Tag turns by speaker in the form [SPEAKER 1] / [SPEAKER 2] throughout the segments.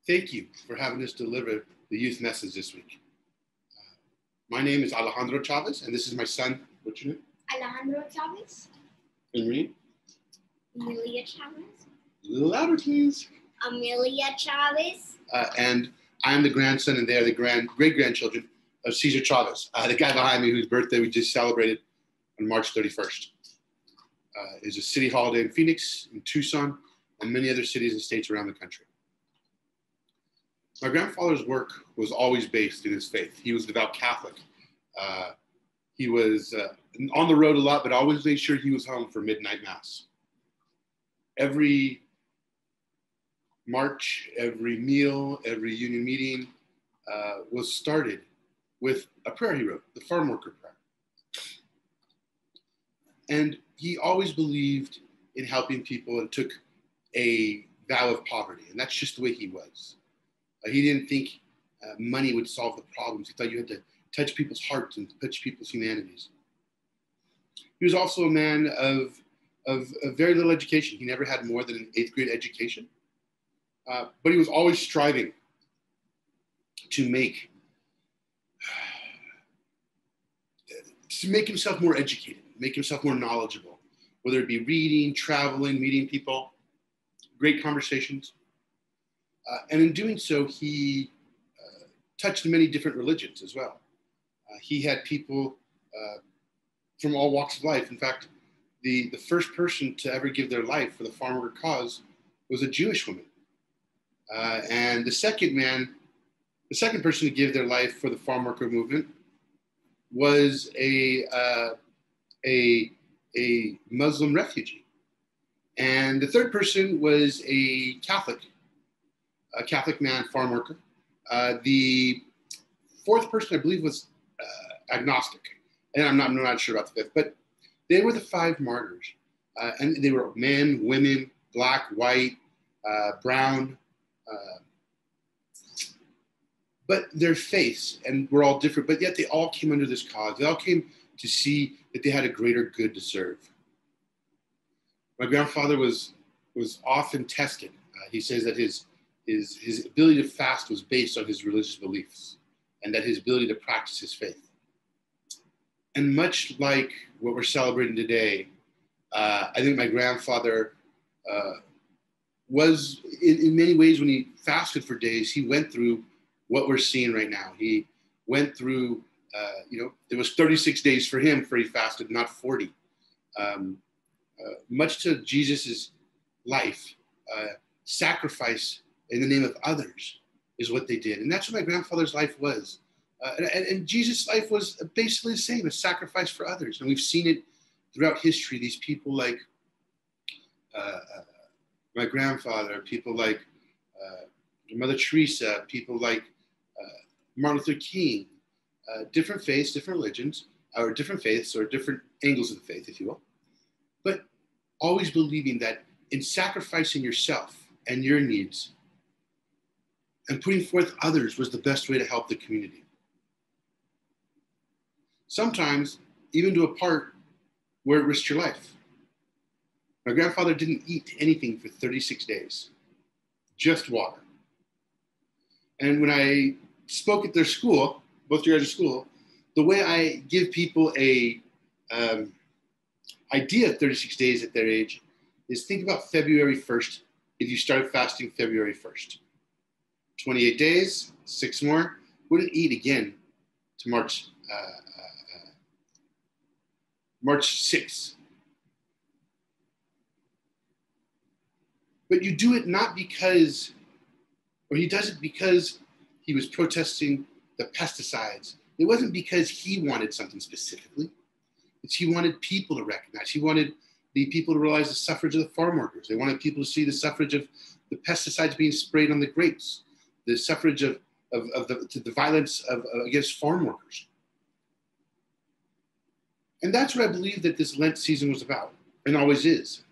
[SPEAKER 1] Thank you for having us deliver the youth message this week. My name is Alejandro Chavez, and this is my son. What's your name?
[SPEAKER 2] Alejandro Chavez.
[SPEAKER 1] And me?
[SPEAKER 2] Amelia Chavez.
[SPEAKER 1] A little louder, please.
[SPEAKER 2] Amelia Chavez.
[SPEAKER 1] And I'm the grandson, and they are the great-grandchildren of Cesar Chavez, the guy behind me whose birthday we just celebrated on March 31st. It's a city holiday in Phoenix, in Tucson, and many other cities and states around the country. My grandfather's work was always based in his faith. He was a devout Catholic. He was on the road a lot, but always made sure he was home for midnight mass. Every march, every meal, every union meeting was started with a prayer he wrote, the farm worker prayer. And he always believed in helping people and took a vow of poverty. And that's just the way he was. He didn't think money would solve the problems. He thought you had to touch people's hearts and touch people's humanities. He was also a man of very little education. He never had more than an 8th grade education. But he was always striving to make himself more educated, make himself more knowledgeable, whether it be reading, traveling, meeting people, great conversations. And in doing so, he touched many different religions as well. He had people from all walks of life. In fact, the first person to ever give their life for the farm worker cause was a Jewish woman. And the second person to give their life for the farm worker movement was a Muslim refugee. And the third person was a Catholic man, farm worker. The fourth person, I believe, was agnostic. And I'm not sure about the fifth, but they were the 5 martyrs. And they were men, women, black, white, brown. But their faiths, and we're all different, but yet they all came under this cause. They all came to see that they had a greater good to serve. My grandfather was often tested. He says that his ability to fast was based on his religious beliefs and that his ability to practice his faith. And much like what we're celebrating today, I think my grandfather was, in many ways, when he fasted for days, he went through what we're seeing right now. He went through, it was 36 days for him for he fasted, not 40. Much to Jesus's life, sacrifice in the name of others is what they did. And that's what my grandfather's life was. And Jesus' life was basically the same, a sacrifice for others. And we've seen it throughout history. These people like my grandfather, people like Mother Teresa, people like Martin Luther King, different faiths, different religions, or different faiths, or different angles of the faith, if you will. But always believing that in sacrificing yourself and your needs and putting forth others was the best way to help the community. Sometimes even to a part where it risked your life. My grandfather didn't eat anything for 36 days, just water. And when I spoke at their school, both your guys' school, the way I give people a idea of 36 days at their age is think about February 1st if you started fasting February 1st. 28 days, 6 more, wouldn't eat again to March 6th. But you do it not because, or he does it because he was protesting the pesticides. It wasn't because he wanted something specifically. It's he wanted people to recognize. He wanted the people to realize the suffrage of the farm workers. They wanted people to see the suffrage of the pesticides being sprayed on the grapes, the suffrage of the violence against farm workers. And that's what I believe that this Lent season was about, and always is.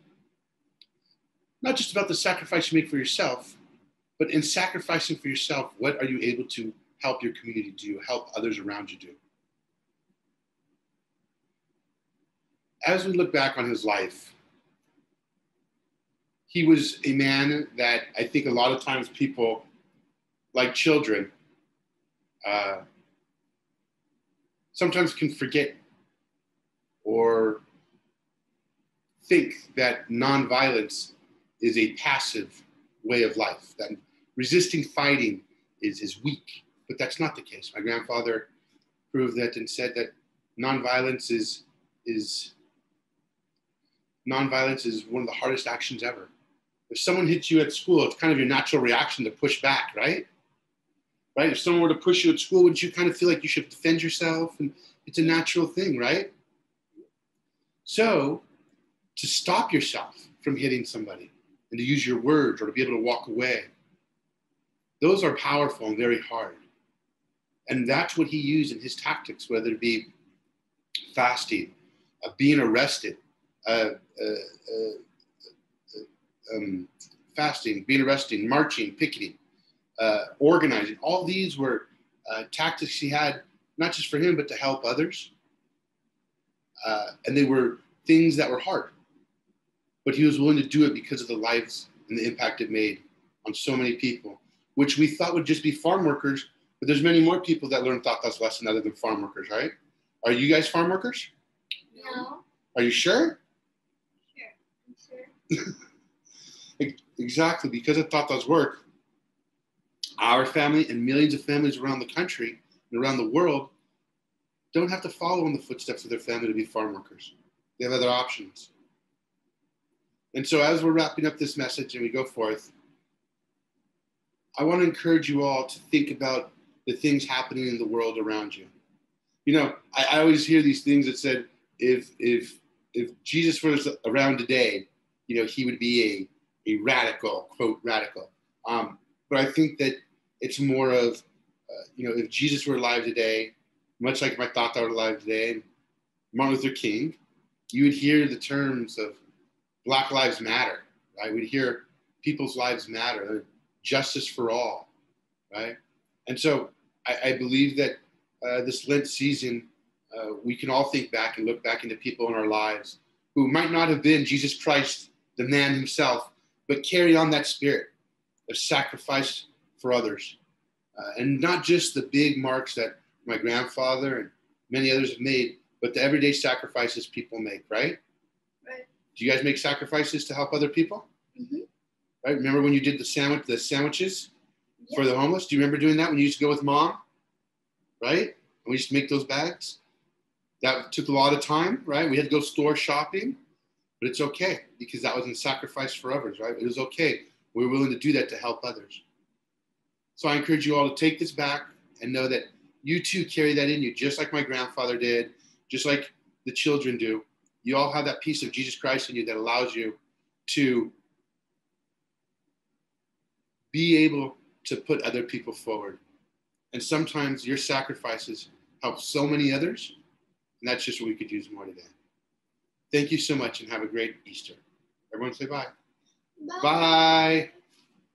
[SPEAKER 1] Not just about the sacrifice you make for yourself, but in sacrificing for yourself, what are you able to help your community do, help others around you do? As we look back on his life, he was a man that I think a lot of times people like children, sometimes can forget or think that nonviolence is a passive way of life, that resisting fighting is weak. But that's not the case. My grandfather proved that and said that nonviolence is one of the hardest actions ever. If someone hits you at school, it's kind of your natural reaction to push back, right? Right? If someone were to push you at school, wouldn't you kind of feel like you should defend yourself? And it's a natural thing, right? So to stop yourself from hitting somebody and to use your words or to be able to walk away, those are powerful and very hard. And that's what he used in his tactics, whether it be fasting, being arrested, fasting, being arrested, marching, picketing, organizing. All these were tactics he had, not just for him, but to help others. And they were things that were hard. But he was willing to do it because of the lives and the impact it made on so many people, which we thought would just be farm workers. But there's many more people that learn Tata's lesson other than farm workers, right? Are you guys farm workers?
[SPEAKER 2] No.
[SPEAKER 1] Are you sure?
[SPEAKER 2] Sure. I'm sure.
[SPEAKER 1] Exactly. Because of Tata's work, our family and millions of families around the country and around the world don't have to follow in the footsteps of their family to be farm workers. They have other options. And so as we're wrapping up this message and we go forth, I want to encourage you all to think about the things happening in the world around you. You know, I always hear these things that said, if Jesus was around today, you know, he would be a radical, quote, radical. But I think that it's more of, you know, if Jesus were alive today, much like my Tata were alive today, and Martin Luther King, you would hear the terms of Black Lives Matter, right? We'd hear people's lives matter, justice for all, right? And so I believe that this Lent season, we can all think back and look back into people in our lives who might not have been Jesus Christ, the man himself, but carry on that spirit of sacrifice for others. And not just the big marks that my grandfather and many others have made, but the everyday sacrifices people make, right?
[SPEAKER 2] Right.
[SPEAKER 1] Do you guys make sacrifices to help other people?
[SPEAKER 2] Mm-hmm.
[SPEAKER 1] Right? Remember when you did the sandwiches for the homeless? Do you remember doing that when you used to go with mom? Right? And we used to make those bags. That took a lot of time, right? We had to go store shopping, but it's okay because that was a sacrifice for others, right? It was okay. We were willing to do that to help others. So I encourage you all to take this back and know that you too carry that in you, just like my grandfather did, just like the children do. You all have that piece of Jesus Christ in you that allows you to be able to put other people forward. And sometimes your sacrifices help so many others, and that's just what we could use more today. Thank you so much and have a great Easter. Everyone say bye.
[SPEAKER 2] Bye.
[SPEAKER 1] Bye.